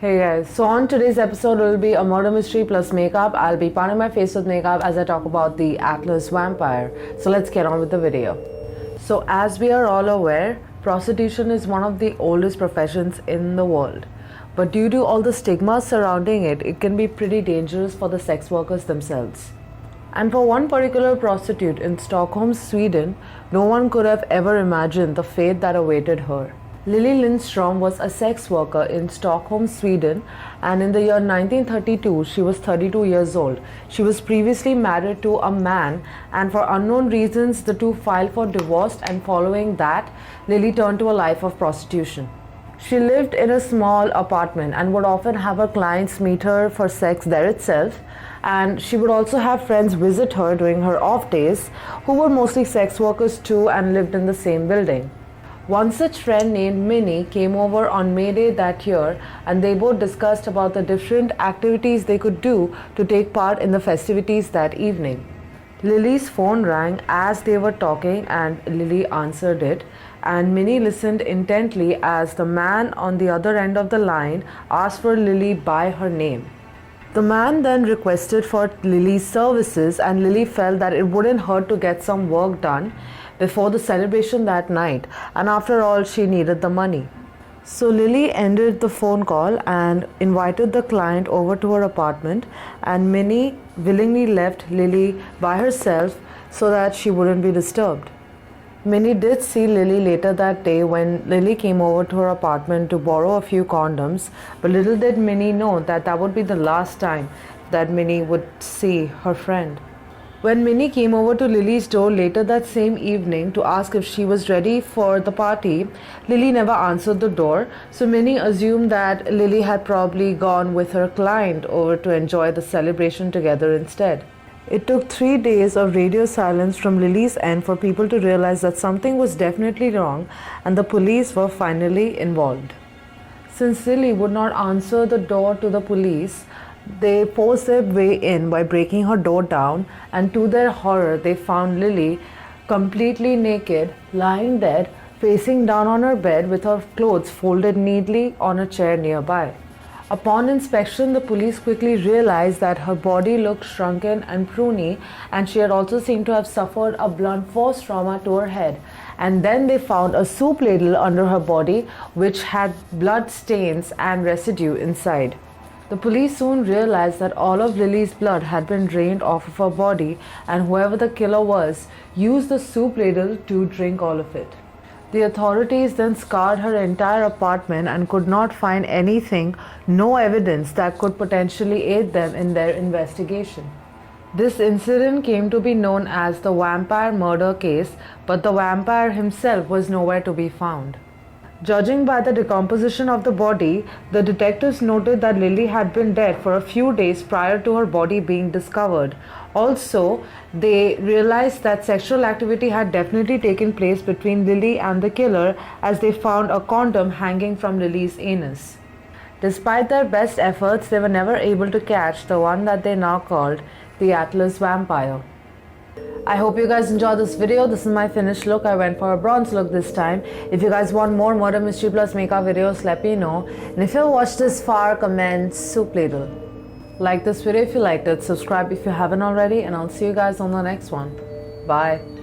Hey guys, so on today's episode will be a murder mystery plus makeup. I'll be powdering my face with makeup as I talk about the Atlas vampire. So let's get on with the video. So as we are all aware, prostitution is one of the oldest professions in the world. But due to all the stigma surrounding it, it can be pretty dangerous for the sex workers themselves. And for one particular prostitute in Stockholm, Sweden, no one could have ever imagined the fate that awaited her. Lili Lindström was a sex worker in Stockholm, Sweden, and in the year 1932, she was 32 years old. She was previously married to a man, and for unknown reasons, the two filed for divorce, and following that, Lili turned to a life of prostitution. She lived in a small apartment and would often have her clients meet her for sex there itself, and she would also have friends visit her during her off days, who were mostly sex workers too and lived in the same building. One such friend named Minnie came over on May Day that year, and they both discussed about the different activities they could do to take part in the festivities that evening. Lily's phone rang as they were talking, and Lily answered it, and Minnie listened intently as the man on the other end of the line asked for Lily by her name. The man then requested for Lily's services, and Lily felt that it wouldn't hurt to get some work done before the celebration that night, and after all, she needed the money. So Lily ended the phone call and invited the client over to her apartment, and Minnie willingly left Lily by herself so that she wouldn't be disturbed. Minnie did see Lily later that day when Lily came over to her apartment to borrow a few condoms, but little did Minnie know that that would be the last time that Minnie would see her friend. When Minnie came over to Lily's door later that same evening to ask if she was ready for the party, Lily never answered the door, so Minnie assumed that Lily had probably gone with her client over to enjoy the celebration together instead. It took 3 days of radio silence from Lily's end for people to realize that something was definitely wrong, and the police were finally involved. Since Lily would not answer the door to the police, they forced their way in by breaking her door down, and to their horror, they found Lily completely naked, lying dead, facing down on her bed with her clothes folded neatly on a chair nearby. Upon inspection, the police quickly realized that her body looked shrunken and pruny, and she had also seemed to have suffered a blunt force trauma to her head. And then they found a soup ladle under her body, which had blood stains and residue inside. The police soon realized that all of Lily's blood had been drained off of her body, and whoever the killer was used the soup ladle to drink all of it. The authorities then scoured her entire apartment and could not find anything, no evidence that could potentially aid them in their investigation. This incident came to be known as the vampire murder case, but the vampire himself was nowhere to be found. Judging by the decomposition of the body, the detectives noted that Lily had been dead for a few days prior to her body being discovered. Also, they realized that sexual activity had definitely taken place between Lily and the killer, as they found a condom hanging from Lily's anus. Despite their best efforts, they were never able to catch the one that they now called the Atlas vampire. I hope you guys enjoyed this video. This is my finished look. I went for a bronze look this time. If you guys want more murder mystery plus makeup videos, let me know. And if you watched this far, comment soup ladle. Like this video if you liked it, subscribe if you haven't already, and I'll see you guys on the next one. Bye.